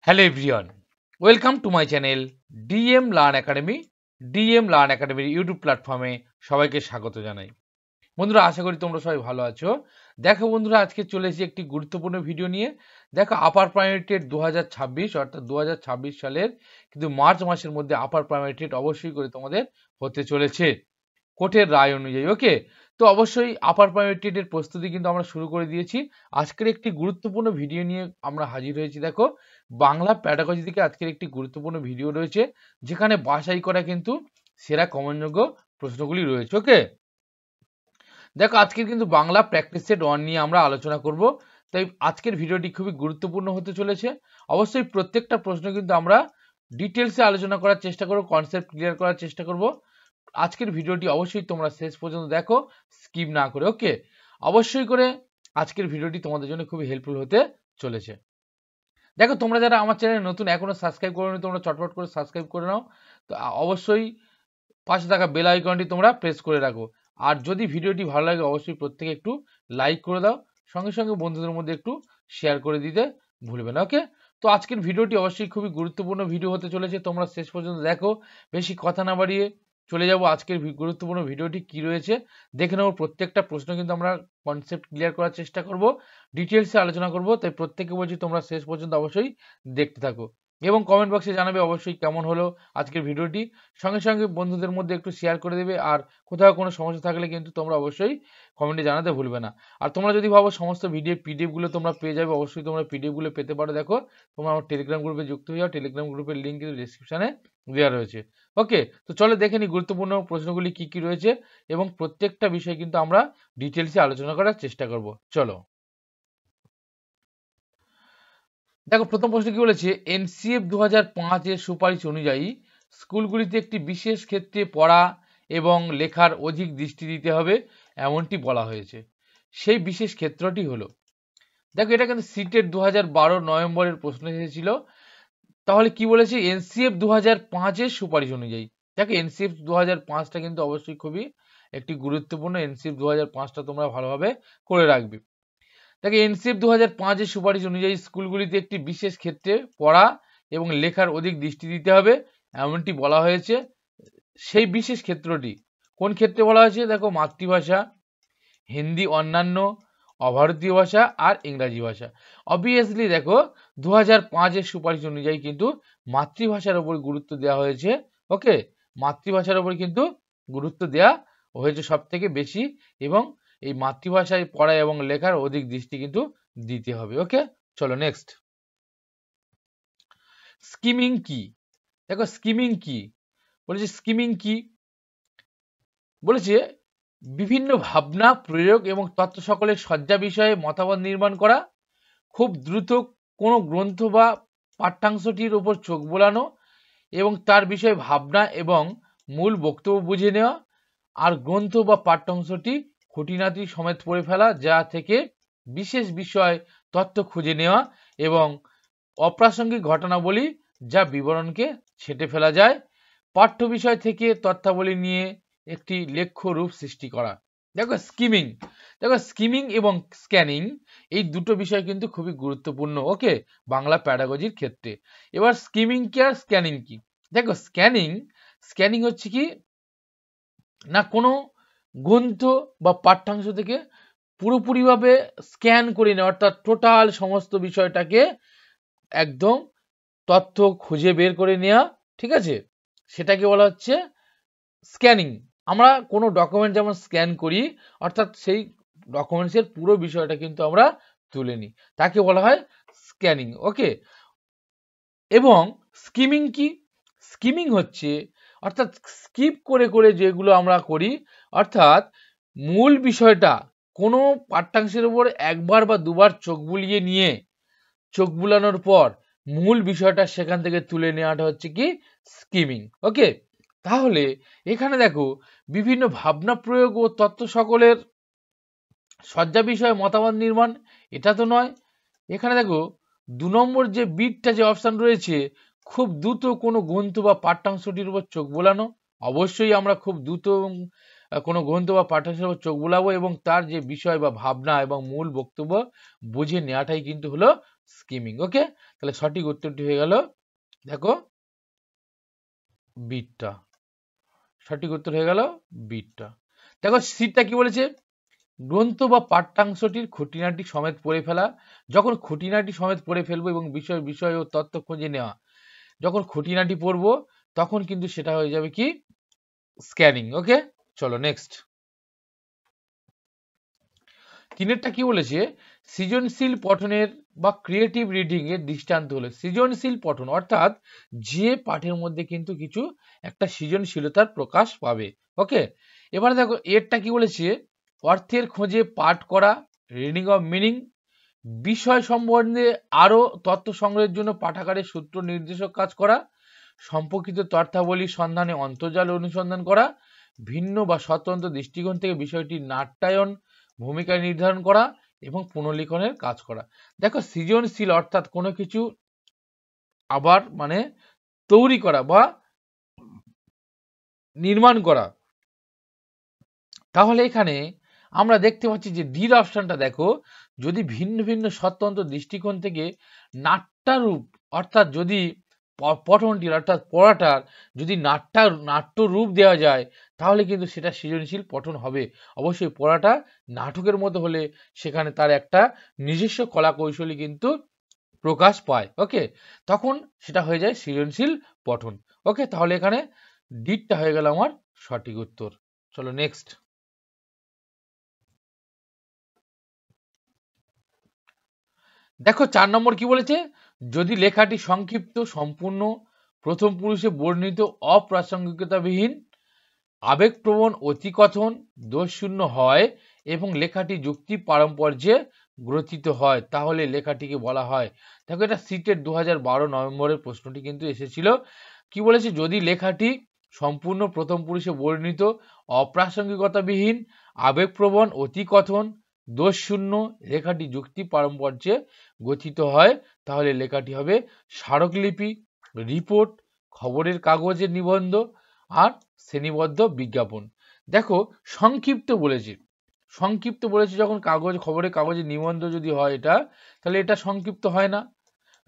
Hello everyone, welcome to my channel DM learn academy. DM learn একাডেমির YouTube প্ল্যাটফর্মে সবাইকে স্বাগত জানাই। বন্ধুরা, আশা করি তোমরা সবাই ভালো আছো। দেখো বন্ধুরা, আজকে চলে এসেছি একটি গুরুত্বপূর্ণ ভিডিও নিয়ে। দেখো, আপার প্রাইমারি টেট 2026 অর্থাৎ 2026 সালের কিন্তু মার্চ মাসের মধ্যে আপার প্রাইমারি টেট অবশ্যই করে তোমাদের হতে চলেছে কোর্টের রায় অনুযায়ী। ওকে, তো অবশ্যই আপার প্রাইমারি টেটের প্রস্তুতি কিন্তু আমরা শুরু করে দিয়েছি। আজকের একটি গুরুত্বপূর্ণ ভিডিও নিয়ে আমরা হাজির হয়েছি। দেখো, বাংলা প্যাডাগজি থেকে আজকের একটি গুরুত্বপূর্ণ ভিডিও রয়েছে, যেখানে বাছাই করা কিন্তু সেরা কমনযোগ্য প্রশ্নগুলি রয়েছে। ওকে, দেখো, আজকের কিন্তু বাংলা প্র্যাকটিস সেট 1 নিয়ে আমরা আলোচনা করব। তাই আজকের ভিডিওটি খুবই গুরুত্বপূর্ণ হতে চলেছে। অবশ্যই প্রত্যেকটা প্রশ্ন কিন্তু আমরা ডিটেলসে আলোচনা করার চেষ্টা করব, কনসেপ্ট ক্লিয়ার করার চেষ্টা করব। আজকের ভিডিওটি অবশ্যই তোমরা শেষ পর্যন্ত দেখো, স্কিপ না করে। ওকে, অবশ্যই করে আজকের ভিডিওটি তোমাদের জন্য খুবই হেল্পফুল হতে চলেছে। দেখো, তোমরা যারা আমার চ্যানেলে নতুন, এখনো সাবস্ক্রাইব করোনি, তোমরা চটপট করে সাবস্ক্রাইব করে নাও। তো অবশ্যই পাশে থাকা বেল আইকনটি তোমরা প্রেস করে রাখো। আর যদি ভিডিওটি ভালো লাগে, অবশ্যই প্রত্যেকে একটু লাইক করে দাও, সঙ্গে সঙ্গে বন্ধুদের মধ্যে একটু শেয়ার করে দিতে ভুলবে না। ওকে, তো আজকের ভিডিওটি অবশ্যই খুবই গুরুত্বপূর্ণ ভিডিও হতে চলেছে, তোমরা শেষ পর্যন্ত দেখো। বেশি কথা না বাড়িয়ে চলে যাব আজকের গুরুত্বপূর্ণ ভিডিওটি কি রয়েছে দেখে নেব। প্রত্যেকটা প্রশ্ন কিন্তু আমরা কনসেপ্ট ক্লিয়ার করার চেষ্টা করব, ডিটেলসে আলোচনা করব। তাই প্রত্যেকে বলছি তোমরা শেষ পর্যন্ত অবশ্যই দেখতে থাকো এবং কমেন্ট বক্সে জানাবে অবশ্যই কেমন হলো আজকের ভিডিওটি। সঙ্গে সঙ্গে বন্ধুদের মধ্যে একটু শেয়ার করে দেবে। আর কোথাও কোনো সমস্যা থাকলে কিন্তু তোমরা অবশ্যই কমেন্টে জানাতে ভুলবে না। আর তোমরা যদি ভাবো সমস্ত পিডিএফগুলো তোমরা পেয়ে যাবে, অবশ্যই তোমরা পিডিএফগুলো পেতে পারো। দেখো, তোমরা আমার টেলিগ্রাম গ্রুপে যুক্ত হয়ে যাও, টেলিগ্রাম গ্রুপের লিঙ্ক কিন্তু ডিসক্রিপশনে দেওয়া রয়েছে। ওকে, তো চলো দেখে নিই গুরুত্বপূর্ণ প্রশ্নগুলি কি কি রয়েছে এবং প্রত্যেকটা বিষয় কিন্তু আমরা ডিটেলসে আলোচনা করার চেষ্টা করব। চলো দেখো, প্রথম প্রশ্ন কি বলেছে, এনসিএফ 2005-এর সুপারিশ অনুযায়ী স্কুলগুলিতে একটি বিশেষ ক্ষেত্রে পড়া এবং লেখার অধিক দৃষ্টি দিতে হবে এমনটি বলা হয়েছে। সেই বিশেষ ক্ষেত্রটি হলো, দেখো এটা কিন্তু সিটের 2012 নভেম্বরের প্রশ্ন এসেছিল। তাহলে কি বলেছে, এনসিএফ 2005-এর সুপারিশ অনুযায়ী। দেখো, এনসিএফ 2005টা কিন্তু অবশ্যই খুবই একটি গুরুত্বপূর্ণ। এনসিএফ 2005টা তোমরা ভালোভাবে করে রাখবে। দেখো, এনসিএফ 2005-এর সুপারিশ অনুযায়ী স্কুলগুলিতে একটি বিশেষ ক্ষেত্রে পড়া এবং লেখার অধিক দৃষ্টি দিতে হবে এমনটি বলা হয়েছে। সেই বিশেষ ক্ষেত্রটি কোন ক্ষেত্রে বলা হয়েছে? দেখো, মাতৃভাষা, হিন্দি, অন্যান্য অভারতীয় ভাষা আর ইংরাজি ভাষা। অবভিয়াসলি দেখো, 2005-এর সুপারিশ অনুযায়ী কিন্তু মাতৃভাষার উপর গুরুত্ব দেওয়া হয়েছে। ওকে, মাতৃভাষার উপর কিন্তু গুরুত্ব দেওয়া হয়েছে সব থেকে বেশি, এবং এই মাতৃভাষায় পড়া এবং লেখার অধিক দৃষ্টি কিন্তু দিতে হবে। ওকে, চলো নেক্সট। স্কিমিং কি? দেখো, স্কিমিং কি বলেছে, স্কিমিং কি বলেছে, বিভিন্ন ভাবনা, প্রয়োগ এবং তত্ত্ব সকলের সজ্জা বিষয়ে মতামত নির্মাণ করা, খুব দ্রুত কোনো গ্রন্থ বা পাঠ্যাংশটির উপর চোখ বোলানো এবং তার বিষয়ে ভাবনা এবং মূল বক্তব্য বুঝে নেওয়া, আর গ্রন্থ বা পাঠ্যাংশটি খুঁটিনাটি সমেত পড়ে ফেলা, যা থেকে বিশেষ বিষয় তথ্য খুঁজে নেওয়া এবং অপ্রাসঙ্গিক ঘটনাবলী যা বিবরণকে ছেঁটে ফেলা যায়, পাঠ্য বিষয় থেকে তথ্যাবলী নিয়ে একটি লেখ্য রূপ সৃষ্টি করা। দেখো, স্কিমিং, দেখো স্কিমিং এবং স্ক্যানিং এই দুটো বিষয় কিন্তু খুবই গুরুত্বপূর্ণ। ওকে, বাংলা প্যাডাগজির ক্ষেত্রে। এবার স্কিমিং কি আর স্ক্যানিং কি? দেখো, স্ক্যানিং, স্ক্যানিং হচ্ছে কি না, কোনো গ্রন্থ বা পাঠ্যাংশ থেকে পুরোপুরিভাবে স্ক্যান করে নেওয়া, অর্থাৎ টোটাল সমস্ত বিষয়টাকে একদম তথ্য খুঁজে বের করে নেওয়া। ঠিক আছে, সেটাকে বলা হচ্ছে স্ক্যানিং। আমরা কোনো ডকুমেন্ট যেমন স্ক্যান করি, অর্থাৎ সেই ডকুমেন্টসের পুরো বিষয়টা কিন্তু আমরা তুলে নিই, তাকে বলা হয় স্ক্যানিং। ওকে, এবং স্কিমিং কি? স্কিমিং হচ্ছে অর্থাৎ স্কিপ করে করে যেগুলো আমরা করি, অর্থাৎ মূল বিষয়টা কোনো পাঠ্যাংশের উপর একবার বা দুবার চোখ বুলিয়ে নিয়ে, চোখ বুলানোর পর মূল বিষয়টা সেখান থেকে তুলে নেওয়াটা হচ্ছে কি স্কিমিং। ওকে, তাহলে এখানে দেখো, বিভিন্ন ভাবনা প্রয়োগ ও তত্ত্ব সকলের সজ্জা বিষয়ে মতামত নির্মাণ, এটা তো নয়। এখানে দেখো 2 নম্বর যে বিটটা, যে অপশন রয়েছে, খুব দ্রুত কোনো গ্রন্থ বা পাঠ্যাংশটির উপর চোখ বোলানো। অবশ্যই আমরা খুব দ্রুত কোনো গ্রন্থ বা পাঠ্যাংশের উপর চোখ বোলাবো এবং তার যে বিষয় বা ভাবনা এবং মূল বক্তব্য বুঝে নেওয়াটাই কিন্তু হলো স্কিমিং। ওকে, তাহলে সঠিক উত্তরটি হয়ে গেল দেখো বিটটা। সঠিক উত্তর হয়ে গেল বিটটা। দেখো সিটটা কি বলেছে, গ্রন্থ বা পাঠ্যাংশটির খুঁটিনাটি সমেত পড়ে ফেলা। যখন খুঁটিনাটি সমেত পড়ে ফেলবো এবং বিষয় ও তথ্য খুঁজে নেওয়া, যখন খুঁটিনাটি পড়বো তখন কিন্তু সেটা হয়ে যাবে কি স্ক্যানিং। ওকে, চলো নেক্সট। তিনেরটা কি বলেছে, সৃজনশীল পঠনের বা ক্রিয়েটিভ রিডিং এর দৃষ্টান্ত হলো। সৃজনশীল পঠন অর্থাৎ যে পাঠের মধ্যে কিন্তু কিছু একটা সৃজনশীলতার প্রকাশ পাবে। ওকে, এবারে দেখো এরটা কি বলেছে, অর্থের খোঁজে পাঠ করা, রিডিং অফ মিনিং, বিষয় সম্বন্ধে আরো তথ্য সংগ্রহের জন্য পাঠাগারের সূত্র নির্দেশক কাজ করা, সম্পর্কিত তথ্যাবলীর সন্ধানে অন্তর্জাল অনুসন্ধান করা, ভিন্ন বা স্বতন্ত্র দৃষ্টিকোণ থেকে বিষয়টি নাট্যায়ন ভূমিকা নির্ধারণ করা এবং পুনর্লিখনের কাজ করা। দেখো সৃজনশীল অর্থাৎ কোনো কিছু আবার মানে তৈরি করা বা নির্মাণ করা। তাহলে এখানে আমরা দেখতে পাচ্ছি যে ডির অপশনটা দেখো, যদি ভিন্ন ভিন্ন স্বতন্ত্র দৃষ্টিকোণ থেকে নাট্যারূপ অর্থাৎ যদি পঠনটির অর্থাৎ পড়াটার যদি নাট্য রূপ দেওয়া যায় তাহলে কিন্তু সেটা সৃজনশীল পঠন হবে। অবশ্যই পড়াটা নাটকের মতো হলে সেখানে তার একটা নিজস্ব কলা কৌশলী কিন্তু প্রকাশ পায়। ওকে, তখন সেটা হয়ে যায় সৃজনশীল পঠন। ওকে, তাহলে এখানে ডিটটা হয়ে গেল আমার সঠিক উত্তর। চলো নেক্সট। দেখো 4 নম্বর কি বলেছে, যদি লেখাটি সংক্ষিপ্ত, সম্পূর্ণ, প্রথম পুরুষে বর্ণিত, অপ্রাসঙ্গিকতাবিহীন, আবেগপ্রবণ, অতিকথন, দোষশূন্য হয় এবং লেখাটি যুক্তি পারম্পর্যে গ্রথিত হয় তাহলে লেখাটিকে বলা হয়। দেখো এটা সিটের 2012 নভেম্বরের প্রশ্নটি কিন্তু এসেছিল। কি বলেছে, যদি লেখাটি সম্পূর্ণ, প্রথম পুরুষে বর্ণিত, অপ্রাসঙ্গিকতাবিহীন, আবেগপ্রবণ, অতিকথন, দোষশূন্য, লেখাটি যুক্তি পারম্পর্যে গঠিত হয় তাহলে লেখাটি হবে স্মারকলিপি, রিপোর্ট, খবরের কাগজের নিবন্ধ আর শ্রেণীবদ্ধ বিজ্ঞাপন। দেখো সংক্ষিপ্ত বলেছে, সংক্ষিপ্ত বলেছে যখন খবরের কাগজের নিবন্ধ যদি হয় এটা, তাহলে এটা সংক্ষিপ্ত হয় না।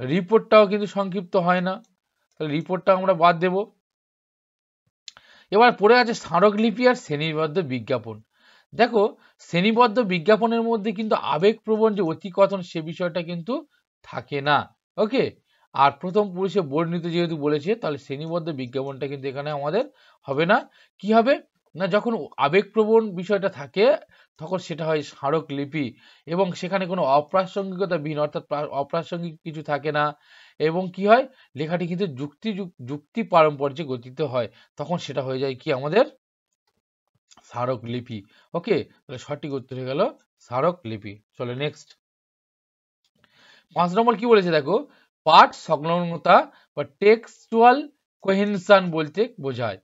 রিপোর্টটাও কিন্তু সংক্ষিপ্ত হয় না, তাহলে রিপোর্টটা আমরা বাদ দেব। এবার পড়ে আছে স্মারকলিপি আর শ্রেণীবদ্ধ বিজ্ঞাপন। দেখো শ্রেণীবদ্ধ বিজ্ঞাপনের মধ্যে কিন্তু আবেগপ্রবণ যে অতিকথন সে বিষয়টা কিন্তু থাকে না। ওকে, আর প্রথম পুরুষে বর্ণিত যেহেতু বলেছে তাহলে শ্রেণীবদ্ধ বিজ্ঞাপনটা কিন্তু এখানে আমাদের হবে না। কি হবে না, যখন আবেগপ্রবণ বিষয়টা থাকে তখন সেটা হয় স্মারকলিপি এবং সেখানে কোনো অপ্রাসঙ্গিকতা বিহীন অর্থাৎ অপ্রাসঙ্গিক কিছু থাকে না এবং কি হয় লেখাটি কিন্তু যুক্তি পারম্পর্যে গঠিত হয় তখন সেটা হয়ে যায় কি আমাদের স্মারকলিপি। ওকে, তাহলে সঠিক উত্তর হয়ে গেল স্মারকলিপি। চলো নেক্সট। 5 নম্বর কি বলেছে দেখো, পাঠ সংলগ্নতা বা টেক্সচুয়াল কোহেনশন বলতে বোঝায়।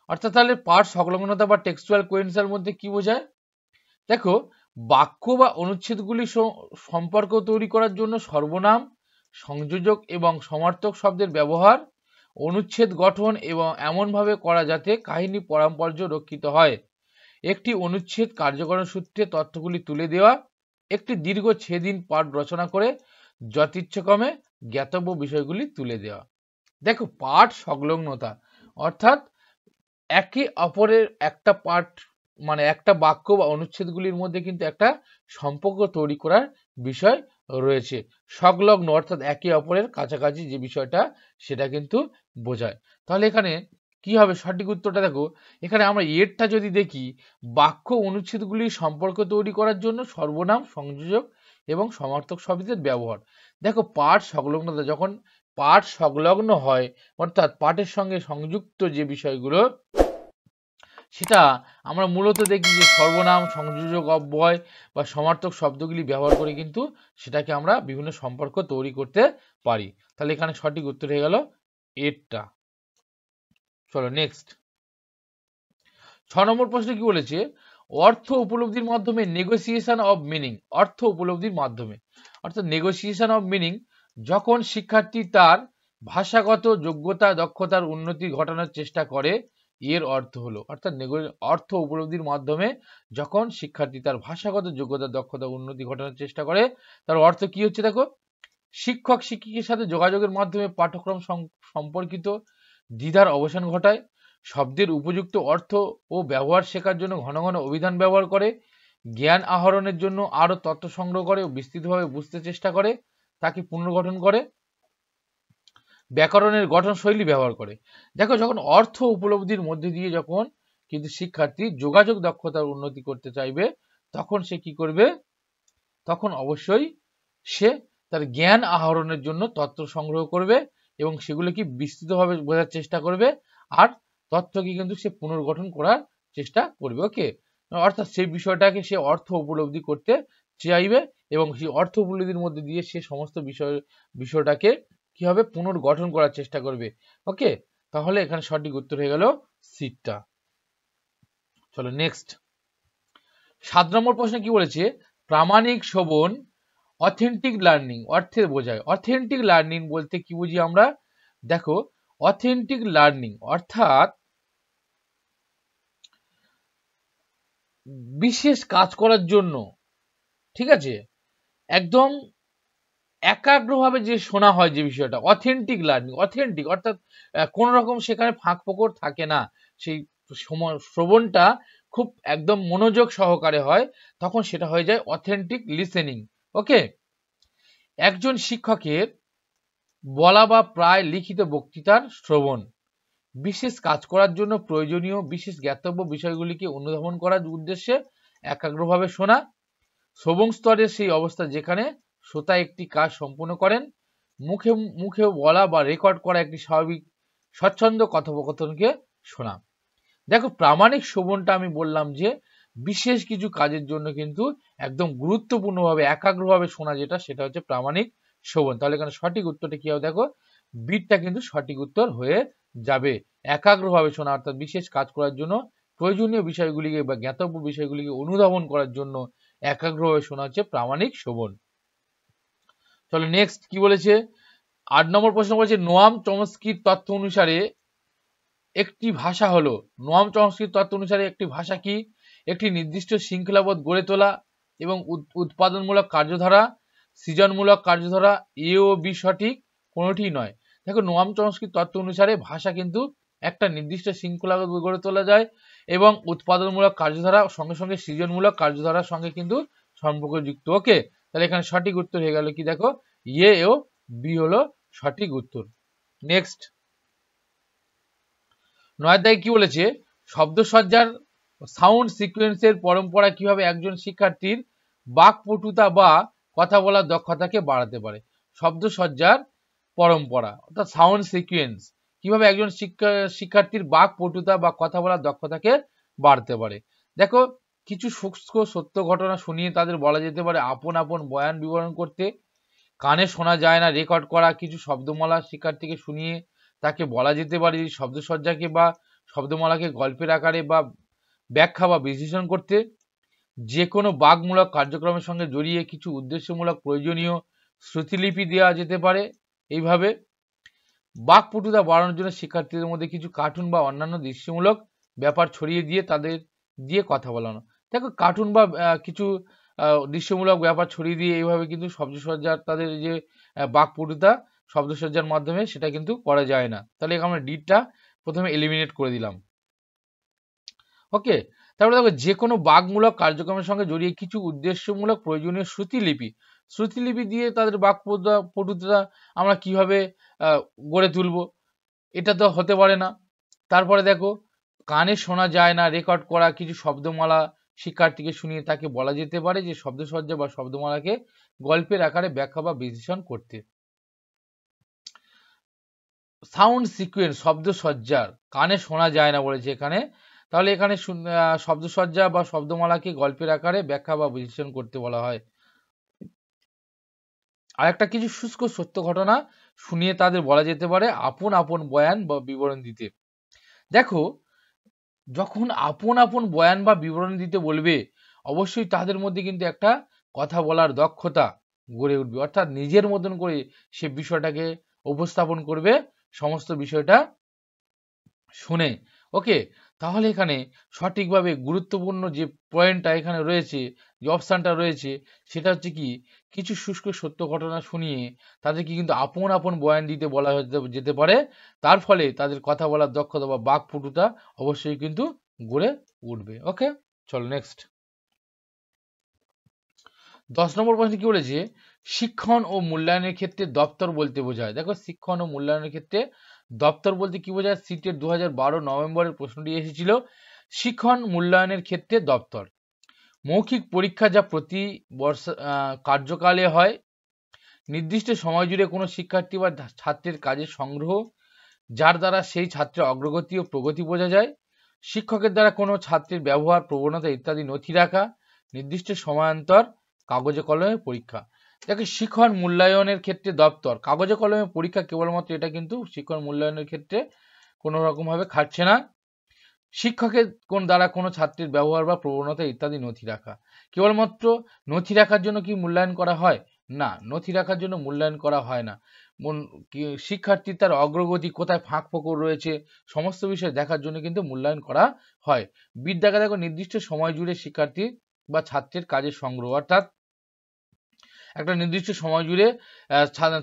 অর্থাৎ তাহলে পাঠ সংলগ্নতা বা টেক্সচুয়াল কোহেনশন মধ্যে কি বোঝায়, দেখো বাক্য বা অনুচ্ছেদগুলি সম্পর্ক তৈরি করার জন্য সর্বনাম, সংযোজক এবং সমার্থক শব্দের ব্যবহার, অনুচ্ছেদ গঠন এবং এমনভাবে করা যাতে কাহিনী পারম্পর্য রক্ষিত হয়, একটি অনুচ্ছেদ কার্যকরণ সূত্রে তথ্যগুলি তুলে দেওয়া, একটি দীর্ঘ ছেদিন পাঠ রচনা করে যথেচ্ছক্রমে জ্ঞাতব্য বিষয়গুলি তুলে দেওয়া। দেখো পাঠ সংলগ্নতা অর্থাৎ একে অপরের একটা পাঠ মানে একটা বাক্য বা অনুচ্ছেদগুলির মধ্যে কিন্তু একটা সম্পর্ক তৈরি করার বিষয় রয়েছে। সংলগ্ন অর্থাৎ একে অপরের কাছাকাছি যে বিষয়টা সেটা কিন্তু বোঝায়। তাহলে এখানে কি হবে সঠিক উত্তরটা, দেখো এখানে আমরা এরটা যদি দেখি, বাক্য অনুচ্ছেদগুলির সম্পর্ক তৈরি করার জন্য সর্বনাম, সংযোজক এবং সমার্থক শব্দের ব্যবহার। দেখো পাঠ সংলগ্নতা যখন পাঠ সংলগ্ন হয় অর্থাৎ পাঠের সঙ্গে সংযুক্ত যে বিষয়গুলো সেটা আমরা মূলত দেখি যে সর্বনাম, সংযোজক, অব্যয় বা সমার্থক শব্দগুলি ব্যবহার করে কিন্তু সেটাকে আমরা বিভিন্ন সম্পর্ক তৈরি করতে পারি। তাহলে এখানে সঠিক উত্তর হয়ে গেল এরটা। চলো নেক্সট। 6 নম্বর প্রশ্ন কি বলেছে, অর্থ উপলব্ধির মাধ্যমে নেগোসিয়েশন অফ মিনিং। অর্থ উপলব্ধির মাধ্যমে অর্থাৎ নেগোসিয়েশন অফ মিনিং যখন শিক্ষার্থী তার ভাষাগত যোগ্যতা দক্ষতার উন্নতি ঘটানোর চেষ্টা করে, এর অর্থ হলো অর্থাৎ অর্থ উপলব্ধির মাধ্যমে যখন শিক্ষার্থী তার ভাষাগত যোগ্যতা দক্ষতা উন্নতি ঘটানোর চেষ্টা করে তার অর্থ কি হচ্ছে, দেখো শিক্ষক শিক্ষিকার সাথে যোগাযোগের মাধ্যমে পাঠ্যক্রম সম্পর্কিত দ্বিধার অবসান ঘটায়, শব্দের উপযুক্ত অর্থ ও ব্যবহার শেখার জন্য ঘন ঘন অভিধান ব্যবহার করে, জ্ঞান আহরণের জন্য আরো তথ্য সংগ্রহ করে ও বিস্তৃতভাবে বুঝতে চেষ্টা করে, তাকে পুনর্গঠন করে, ব্যাকরণের গঠন শৈলী ব্যবহার করে। দেখো, যখন অর্থ উপলব্ধির মধ্যে দিয়ে যখন কিন্তু শিক্ষার্থী যোগাযোগ দক্ষতার উন্নতি করতে চাইবে, তখন সে কি করবে? তখন অবশ্যই সে তার জ্ঞান আহরণের জন্য তথ্য সংগ্রহ করবে এবং সেগুলো কি বিস্তৃতভাবে বোঝার চেষ্টা করবে, আর তথ্যকে কিন্তু সে পুনর্গঠন করার চেষ্টা করবে। ওকে, অর্থাৎ সেই বিষয়টাকে সে অর্থ উপলব্ধি করতে চাইবে এবং সেই অর্থ উপলব্ধির মধ্যে দিয়ে সে সমস্ত বিষয়টাকে কি হবে? পুনর্গঠন করার চেষ্টা করবে। ওকে, তাহলে এখানে সঠিক উত্তর হয়ে গেল সিটটা। চলো নেক্সট, 7 নম্বর প্রশ্নে কি বলেছে? প্রামাণিক শ্রবণ অথেন্টিক লার্নিং অর্থে বোঝায়। অথেন্টিক লার্নিং বলতে কি বুঝি আমরা? দেখো, অথেন্টিক লার্নিং অর্থাৎ বিশেষ কাজ করার জন্য, ঠিক আছে, একদম একাগ্রভাবে যে শোনা হয় যে বিষয়টা, অথেন্টিক লার্নিং। অথেন্টিক অর্থাৎ কোন রকম সেখানে ফাঁক ফোকর থাকে না, সেই শ্রবণটা খুব একদম মনোযোগ সহকারে হয়, তখন সেটা হয়ে যায় অথেন্টিক লিসেনিং। ওকে, একজন শিক্ষকের বলা বা প্রায় লিখিত বক্তৃতার শ্রবণ বিশেষ কাজ করার জন্য প্রয়োজনীয় বিশেষ জ্ঞাতব্য বিষয়গুলিকে অনুধাবন করার উদ্দেশ্যে একাগ্রভাবে শোনা, শ্রবণ স্তরের সেই অবস্থা যেখানে শ্রোতা একটি কাজ সম্পূর্ণ করেন, মুখে মুখে বলা বা রেকর্ড করা একটি স্বাভাবিক স্বচ্ছন্দ কথোপকথনকে শোনা। দেখো, প্রামাণিক শ্রবণটা আমি বললাম যে বিশেষ কিছু কাজের জন্য কিন্তু একদম গুরুত্বপূর্ণভাবে একাগ্রভাবে শোনা, যেটা সেটা হচ্ছে প্রামাণিক শ্রবণ। তাহলে এখানে সঠিক উত্তরটা কি হবে? দেখো, বিটটা কিন্তু সঠিক উত্তর হয়ে যাবে। একাগ্রভাবে শোনা অর্থাৎ বিশেষ কাজ করার জন্য প্রয়োজনীয় বিষয়গুলিকে বা জ্ঞাতব্য বিষয়গুলিকে অনুধাবন করার জন্য একাগ্রভাবে শোনা হচ্ছে প্রামাণিক শ্রবণ। চলো নেক্সট কি বলেছে? 8 নম্বর প্রশ্ন বলেছে, নোয়াম চমস্কির তত্ত্ব অনুসারে একটি ভাষা হলো। নোয়াম চমস্কির তত্ত্ব অনুসারে একটি ভাষা কি? একটি নির্দিষ্ট শৃঙ্খলাবোধ গড়ে তোলা এবং উৎপাদনমূলক কার্যধারা, সৃজনমূলক কার্যধারা, এ ও বি সঠিক কোনোটি নয়। দেখো, নোয়াম চমস্কির তত্ত্ব অনুসারে ভাষা কিন্তু একটা নির্দিষ্ট শৃঙ্খলাবোধ গড়ে তোলা যায় এবং উৎপাদনমূলক কার্যধারা সঙ্গে সঙ্গে সৃজনমূলক কার্যধারার সঙ্গে কিন্তু সম্পর্কযুক্ত। ওকে, তাহলে এখানে সঠিক উত্তর হয়ে গেল কি? দেখো, এ ও বি হলো সঠিক উত্তর। নেক্সট, 9 দাগে কি বলেছে? শব্দসজ্জার সাউন্ড সিকোয়েন্সের পরম্পরা কিভাবে একজন শিক্ষার্থীর বাকপটুতা বা কথা বলার দক্ষতাকে বাড়াতে পারে। শব্দসজ্জার পরম্পরা অর্থাৎ সাউন্ড সিকোয়েন্স কিভাবে একজন শিক্ষার্থীর বাকপটুতা বা কথা বলার দক্ষতাকে বাড়তে পারে। দেখো, কিছু সূক্ষ্ম সত্য ঘটনা শুনিয়ে তাদের বলা যেতে পারে আপন আপন বয়ান বিবরণ করতে, কানে শোনা যায় না রেকর্ড করা কিছু শব্দমালা শিক্ষার্থীকে শুনিয়ে তাকে বলা যেতে পারে শব্দসজ্জাকে বা শব্দমালাকে গল্পের আকারে বা ব্যাখ্যা বা বিশ্লেষণ করতে, যে কোনো বাগমূলক কার্যক্রমের সঙ্গে জড়িয়ে কিছু উদ্দেশ্যমূলক প্রয়োজনীয় শ্রুতিলিপি দেওয়া যেতে পারে। এইভাবে বাকপটুতা বাড়ানোর জন্য শিক্ষার্থীদের মধ্যে কিছু কার্টুন বা অন্যান্য দৃশ্যমূলক ব্যাপার ছড়িয়ে দিয়ে তাদের দিয়ে কথা বলানো। দেখো, কার্টুন বা কিছু দৃশ্যমূলক ব্যাপার ছড়িয়ে দিয়ে এইভাবে কিন্তু শব্দসজ্জার তাদের যে বাকপটুতা শব্দসজ্জার মাধ্যমে সেটা কিন্তু করা যায় না। তাহলে আমরা ডিটা প্রথমে এলিমিনেট করে দিলাম। ওকে, তারপরে দেখো, যে কোনো বাকমূলক কার্যক্রমের সঙ্গে জড়িয়ে কিছু উদ্দেশ্যমূলক প্রয়োজনীয় শ্রুতিলিপি দিয়ে তাদের বাকপটুতা আমরা কিভাবে গড়ে তুলব, এটা তো হতে পারে না। তারপরে দেখো, কানে শোনা যায় না রেকর্ড করা কিছু শব্দমালা শিক্ষার্থীকে শুনিয়ে তাকে বলা যেতে পারে যে শব্দসজ্জা বা শব্দমালাকে গল্পের আকারে ব্যাখ্যা বা বিশ্লেষণ করতে। সাউন্ড সিকোয়েন্স শব্দসজ্জার কানে শোনা যায় না বলেছে এখানে, তাহলে এখানে শব্দসজ্জা বা শব্দমালাকে গল্পের আকারে ব্যাখ্যা বা বিশ্লেষণ করতে বলা হয়। আর একটা কিছু শুষ্ক সত্য ঘটনা শুনিয়ে তাদের বলা যেতে পারে আপন আপন বয়ান বা বিবরণ দিতে। দেখো, যখন আপন আপন বয়ান বা বিবরণ দিতে বলবে, অবশ্যই তাদের মধ্যে কিন্তু একটা কথা বলার দক্ষতা গড়ে উঠবে, অর্থাৎ নিজের মতন করে সে বিষয়টাকে উপস্থাপন করবে সমস্ত বিষয়টা শুনে। ওকে, তাহলে এখানে সঠিকভাবে গুরুত্বপূর্ণ যে পয়েন্টটা এখানে রয়েছে, যে অপশানটা রয়েছে, সেটা হচ্ছে কি, কিছু শুষ্ক সত্য ঘটনা শুনিয়ে তাদেরকে কিন্তু আপন আপন বয়ান দিতে বলা যেতে পারে। তার ফলে তাদের কথা বলার দক্ষতা বা বাকপটুতা অবশ্যই কিন্তু গড়ে উঠবে। ওকে, চলো নেক্সট। 10 নম্বর প্রশ্ন কি বলেছে, শিক্ষণ ও মূল্যায়নের ক্ষেত্রে দপ্তর বলতে বোঝায়। দেখো, শিক্ষণ ও মূল্যায়নের ক্ষেত্রে দপ্তর বলতে কি বোঝায়, সিটের 2012 নভেম্বরের প্রশ্নটি এসেছিল। শিক্ষণ মূল্যায়নের ক্ষেত্রে দপ্তর মৌখিক পরীক্ষা যা প্রতি বর্ষ কার্যকালে হয়, নির্দিষ্ট সময় জুড়ে কোনো শিক্ষার্থী বা ছাত্রের কাজের সংগ্রহ, যার দ্বারা সেই ছাত্রের অগ্রগতি ও প্রগতি বোঝা যায়। শিক্ষকের দ্বারা কোনো ছাত্রের ব্যবহার, প্রবণতা ইত্যাদি নথি রাখা, নির্দিষ্ট সময়ান্তর কাগজে কলমে পরীক্ষা। দেখো, শিক্ষণ মূল্যায়নের ক্ষেত্রে দপ্তর কাগজে কলমে পরীক্ষা কেবলমাত্র এটা কিন্তু শিক্ষণ মূল্যায়নের ক্ষেত্রে কোনো রকম ভাবে খাটছে না। শিক্ষকের দ্বারা কোনো ছাত্রের ব্যবহার বা প্রবণতা ইত্যাদি নথি রাখা, কেবলমাত্র নথি রাখার জন্য কি মূল্যায়ন করা হয়? না, নথি রাখার জন্য মূল্যায়ন করা হয় না। শিক্ষার্থী তার অগ্রগতি কোথায় ফাঁক ফোকর রয়েছে সমস্ত বিষয় দেখার জন্য কিন্তু মূল্যায়ন করা হয়। বিদ্যাকে দেখো নির্দিষ্ট সময় জুড়ে শিক্ষার্থী বা ছাত্রের কাজের সংগ্রহ, অর্থাৎ একটা নির্দিষ্ট সময় জুড়ে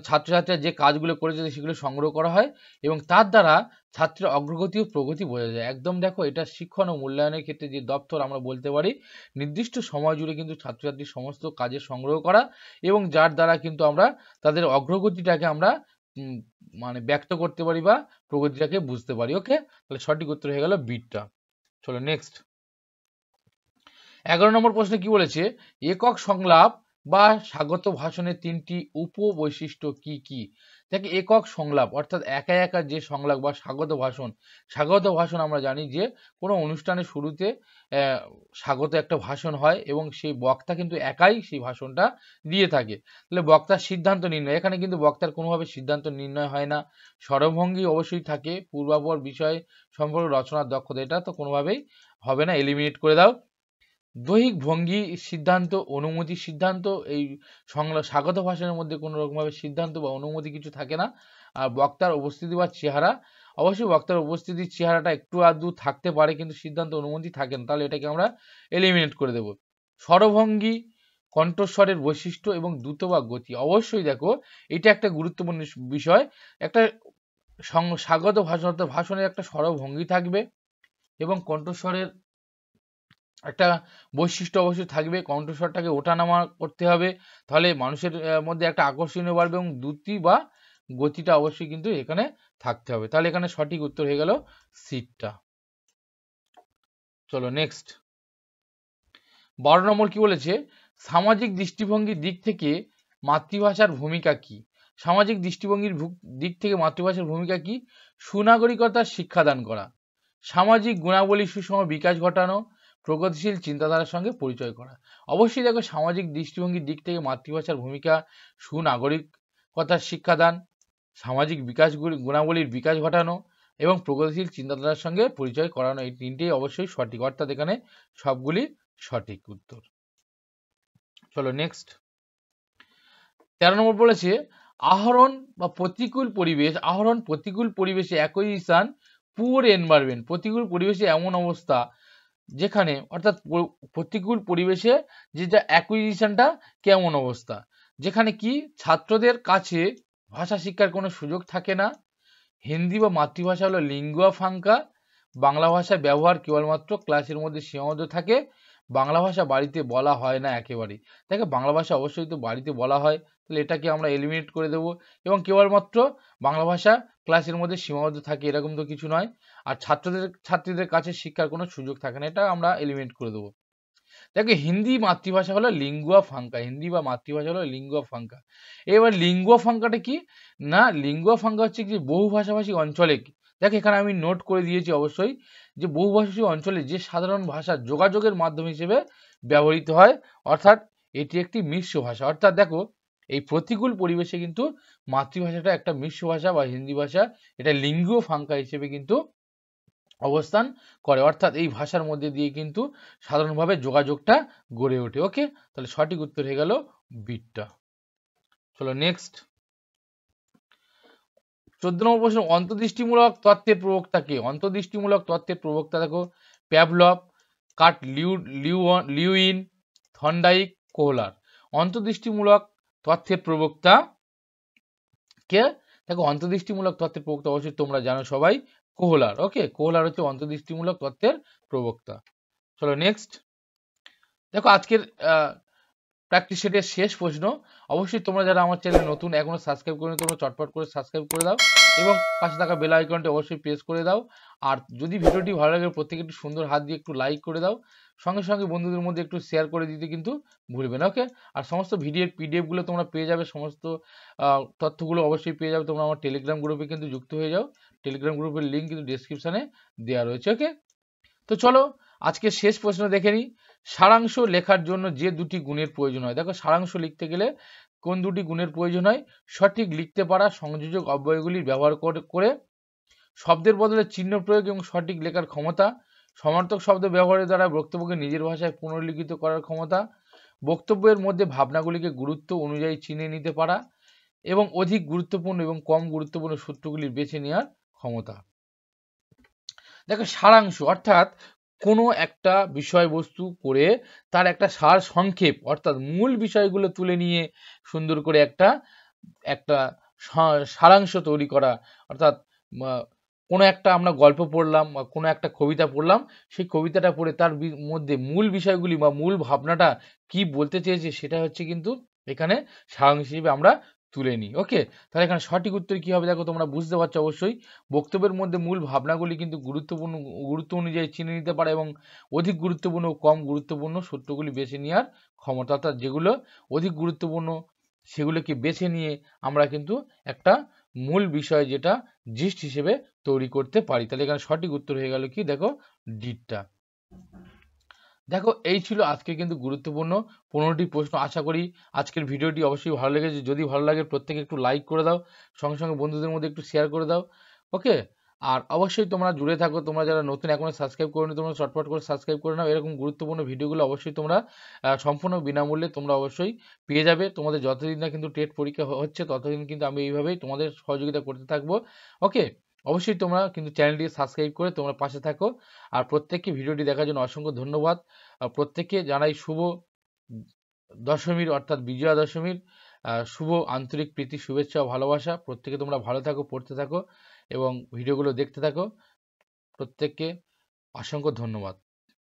ছাত্রছাত্রীরা যে কাজগুলো করেছে সেগুলো সংগ্রহ করা হয় এবং তার দ্বারা ছাত্রের অগ্রগতি ও প্রগতি বোঝা যায়। একদম দেখো, এটা শিক্ষণ ও মূল্যায়নের ক্ষেত্রে যে দপ্তর আমরা বলতে পারি, নির্দিষ্ট সময় জুড়ে কিন্তু ছাত্রছাত্রীর সমস্ত কাজের সংগ্রহ করা এবং যার দ্বারা কিন্তু আমরা তাদের অগ্রগতিটাকে আমরা মানে ব্যক্ত করতে পারি বা প্রগতিটাকে বুঝতে পারি। ওকে, তাহলে সঠিক উত্তর হয়ে গেল বিটটা। চলো নেক্সট। 11 নম্বর প্রশ্নে কি বলেছে, একক সংলাপ বা স্বাগত ভাষণের 3টি উপবৈশিষ্ট্য কি কি? দেখো, একক সংলাপ অর্থাৎ একা একা যে সংলাপ বা স্বাগত ভাষণ। স্বাগত ভাষণ আমরা জানি যে কোনো অনুষ্ঠানের শুরুতে স্বাগত একটা ভাষণ হয় এবং সেই বক্তা কিন্তু একাই সেই ভাষণটা দিয়ে থাকে। তাহলে বক্তার সিদ্ধান্ত নির্ণয়, এখানে কিন্তু বক্তার কোনোভাবে সিদ্ধান্ত নির্ণয় হয় না। স্বরভঙ্গি অবশ্যই থাকে, পূর্বাপর বিষয় সম্পর্কে রচনার দক্ষতা, এটা তো কোনোভাবেই হবে না, এলিমিনেট করে দাও। দৈহিক ভঙ্গি, সিদ্ধান্ত, অনুমতি, সিদ্ধান্ত, এই স্বাগত ভাষণের মধ্যে কোনো রকমভাবে সিদ্ধান্ত বা অনুমতি কিছু থাকে না। আর বক্তার উপস্থিতি বা চেহারা, অবশ্যই বক্তার উপস্থিতির চেহারাটা একটু আধটু থাকতে পারে কিন্তু সিদ্ধান্ত অনুমতি থাকে না, তাহলে এটাকে আমরা এলিমিনেট করে দেব। স্বরভঙ্গি, কণ্ঠস্বরের বৈশিষ্ট্য এবং দ্রুত বা গতি, অবশ্যই দেখো এটা একটা গুরুত্বপূর্ণ বিষয়। একটা স্বাগত ভাষণ অর্থাৎ ভাষণের একটা স্বরভঙ্গি থাকবে এবং কণ্ঠস্বরের একটা বৈশিষ্ট্য অবশ্যই থাকবে, কণ্ঠস্বরটাকে ওঠানামা করতে হবে, তাহলে মানুষের মধ্যে একটা আকর্ষণীয় বাড়বে এবং দ্রুতি বা গতিটা অবশ্যই কিন্তু এখানে থাকতে হবে। তাহলে এখানে সঠিক উত্তর হয়ে গেল সিটটা। চলো নেক্সট। 12 নম্বর কি বলেছে, সামাজিক দৃষ্টিভঙ্গির দিক থেকে মাতৃভাষার ভূমিকা কি? সামাজিক দৃষ্টিভঙ্গির দিক থেকে মাতৃভাষার ভূমিকা কি? সুনাগরিকতার শিক্ষাদান করা, সামাজিক গুণাবলী সুষম বিকাশ ঘটানো, প্রগতিশীল চিন্তাধারার সঙ্গে পরিচয় করা। অবশ্যই দেখো, সামাজিক দৃষ্টিভঙ্গির দিক থেকে মাতৃভাষার ভূমিকা সুনাগরিকতার শিক্ষাদান, সামাজিক বিকাশ গুণাবলীর বিকাশ ঘটানো এবং প্রগতিশীল চিন্তাধারার সঙ্গে পরিচয় করানো, এই তিনটেই অবশ্যই সঠিক, অর্থাৎ এখানে সবগুলি সঠিক উত্তর। চলো নেক্সট। 13 নম্বর বলেছে, আহরণ বা প্রতিকূল পরিবেশ, আহরণ প্রতিকূল পরিবেশে অ্যাকুইজিশন পুয়ার এনভায়রনমেন্ট, প্রতিকূল পরিবেশে এমন অবস্থা যেখানে, অর্থাৎ প্রতিকূল পরিবেশে যেটা অ্যাকুইজিশনটা কেমন অবস্থা, যেখানে কি ছাত্রদের কাছে ভাষা শিক্ষার কোনো সুযোগ থাকে না, হিন্দি বা মাতৃভাষা হলো লিঙ্গুয়া ফ্রাঙ্কা, বাংলা ভাষা ব্যবহার কেবলমাত্র ক্লাসের মধ্যে সীমাবদ্ধ থাকে, বাংলা ভাষা বাড়িতে বলা হয় না একেবারেই। দেখো, বাংলা ভাষা অবশ্যই তো বাড়িতে বলা হয়, তাহলে এটাকে আমরা এলিমিনেট করে দেবো এবং কেবলমাত্র বাংলা ভাষা ক্লাসের মধ্যে সীমাবদ্ধ থাকে এরকম তো কিছু নয়। আর ছাত্রীদের কাছে শিক্ষার কোনো সুযোগ থাকে না, এটা আমরা এলিমিনেট করে দেবো। দেখো, হিন্দি মাতৃভাষা হলো লিঙ্গুয়া ফ্রাঙ্কা, হিন্দি বা মাতৃভাষা হলো লিঙ্গুয়া ফ্রাঙ্কা। এবার লিঙ্গুয়া ফ্রাঙ্কাটা কি না, লিঙ্গুয়া ফ্রাঙ্কা হচ্ছে কি বহু ভাষাভাষী অঞ্চলে, দেখো এখানে আমি নোট করে দিয়েছি অবশ্যই, যে বহু ভাষাভাষী অঞ্চলে যে সাধারণ ভাষা যোগাযোগের মাধ্যম হিসেবে ব্যবহৃত হয়, অর্থাৎ এটি একটি মিশ্র ভাষা। অর্থাৎ দেখো, এই প্রতিকূল পরিবেশে কিন্তু মাতৃভাষাটা একটা মিশ্র ভাষা বা হিন্দি ভাষা, এটা লিঙ্গুয়া ফ্রাঙ্কা হিসেবে কিন্তু অবস্থান করে, অর্থাৎ এই ভাষার মধ্যে দিয়ে কিন্তু সাধারণভাবে যোগাযোগটা গড়ে ওঠে। ওকে, তাহলে সঠিক উত্তর হয়ে গেল বিটটা। চলো নেক্সট। 14 নম্বর প্রশ্ন, অন্তর্দৃষ্টিমূলক তত্ত্বের প্রবক্তা কে? অন্তর্দৃষ্টিমূলক তত্ত্বের প্রবক্তা দেখো প্যাভলভ, লিউইন, থর্নডাইক, কোহলার। অন্তর্দৃষ্টিমূলক তত্ত্বের প্রবক্তা কে? দেখো অন্তর্দৃষ্টিমূলক তত্ত্বের প্রবক্তা অবশ্যই তোমরা জানো সবাই, কোহলার। ওকে, কোহলার হচ্ছে অন্তর্দৃষ্টিমূলক তত্ত্বের প্রবক্তা। চলো নেক্সট দেখো আজকের প্র্যাকটিস সেটের শেষ প্রশ্ন। অবশ্যই তোমরা যারা আমার চ্যানেল নতুন এখনো সাবস্ক্রাইব করে তোমরা চটপট করে সাবস্ক্রাইব করে দাও এবং পাশে থাকা বেল আইকনটি অবশ্যই প্রেস করে দাও। আর যদি ভিডিওটি ভালো লাগে প্রত্যেকে একটু সুন্দর হাত দিয়ে একটু লাইক করে দাও, সঙ্গে সঙ্গে বন্ধুদের মধ্যে একটু শেয়ার করে দিতে কিন্তু ভুলবে না। ওকে, আর সমস্ত ভিডিওর পিডিএফগুলো তোমরা পেয়ে যাবে, সমস্ত তথ্যগুলো অবশ্যই পেয়ে যাবে তোমরা আমার টেলিগ্রাম গ্রুপে কিন্তু যুক্ত হয়ে যাও। টেলিগ্রাম গ্রুপের লিঙ্ক কিন্তু ডেসক্রিপশানে দেওয়া রয়েছে। ওকে, তো চলো আজকে শেষ প্রশ্ন দেখে নিই। সারাংশ লেখার জন্য যে দুটি গুণের প্রয়োজন হয়। দেখো সারাংশ লিখতে গেলে কোন দুটি গুণের প্রয়োজন হয়? সঠিক লিখতে পারা, সংযোজক অব্যয়গুলির ব্যবহার করে শব্দের বদলে চিহ্ন প্রয়োগ এবং সঠিক লেখার ক্ষমতা, সমার্থক শব্দ ব্যবহারের দ্বারা বক্তব্যকে নিজের ভাষায় পুনর্লিখিত করার ক্ষমতা, বক্তব্যের মধ্যে ভাবনাগুলিকে গুরুত্ব অনুযায়ী চিনে নিতে পারা এবং অধিক গুরুত্বপূর্ণ এবং কম গুরুত্বপূর্ণ সূত্রগুলি বেছে নেওয়ার ক্ষমতা। দেখো সারাংশ অর্থাৎ কোনো একটা বিষয়বস্তু করে তার একটা সার সংক্ষেপ অর্থাৎ মূল বিষয়গুলো তুলে নিয়ে সুন্দর করে একটা সারাংশ তৈরি করা। অর্থাৎ কোনো একটা আমরা গল্প পড়লাম বা কোনো একটা কবিতা পড়লাম, সেই কবিতাটা পড়ে তার মধ্যে মূল বিষয়গুলি বা মূল ভাবনাটা কি বলতে চেয়েছে সেটা হচ্ছে কিন্তু এখানে সারাংশ হিসেবে আমরা তুলে নিই। ওকে, তাহলে এখানে সঠিক উত্তর কি হবে দেখো তোমরা বুঝতে পারছো অবশ্যই। বক্তব্যের মধ্যে মূল ভাবনাগুলি কিন্তু গুরুত্ব অনুযায়ী চিনে নিতে পারে এবং অধিক গুরুত্বপূর্ণ ও কম গুরুত্বপূর্ণ সূত্রগুলি বেছে নেওয়ার ক্ষমতা। অর্থাৎ যেগুলো অধিক গুরুত্বপূর্ণ সেগুলোকে বেছে নিয়ে আমরা কিন্তু একটা মূল বিষয় যেটা জিস্ট হিসেবে তৈরি করতে পারি। তাহলে এখানে সঠিক উত্তর হয়ে গেল কি দেখো ডিটটা। দেখো এই ছিল আজকে কিন্তু গুরুত্বপূর্ণ 15টি প্রশ্ন। আশা করি আজকের ভিডিওটি অবশ্যই ভালো লেগেছে। যদি ভালো লাগে প্রত্যেকে একটু লাইক করে দাও, সঙ্গে সঙ্গে বন্ধুদের মধ্যে একটু শেয়ার করে দাও। ওকে, আর অবশ্যই তোমরা জুড়ে থাকো, তোমরা যারা নতুন এখনো সাবস্ক্রাইব করোনি তোমরা চটপট করে সাবস্ক্রাইব করে নাও। এরকম গুরুত্বপূর্ণ ভিডিওগুলো অবশ্যই তোমরা সম্পূর্ণ বিনামূল্যে তোমরা অবশ্যই পেয়ে যাবে। তোমাদের যতদিন না কিন্তু টেট পরীক্ষা হচ্ছে ততদিন কিন্তু আমি এইভাবেই তোমাদের সহযোগিতা করতে থাকবো। ওকে, অবশ্যই তোমরা কিন্তু চ্যানেলটি সাবস্ক্রাইব করে তোমরা পাশে থাকো। আর প্রত্যেককে ভিডিওটি দেখার জন্য অসংখ্য ধন্যবাদ। প্রত্যেককে জানাই শুভ দশমীর অর্থাৎ বিজয়া দশমীর শুভ আন্তরিক প্রীতি, শুভেচ্ছা ও ভালোবাসা। প্রত্যেকে তোমরা ভালো থাকো, পড়তে থাকো এবং ভিডিওগুলো দেখতে থাকো। প্রত্যেককে অসংখ্য ধন্যবাদ।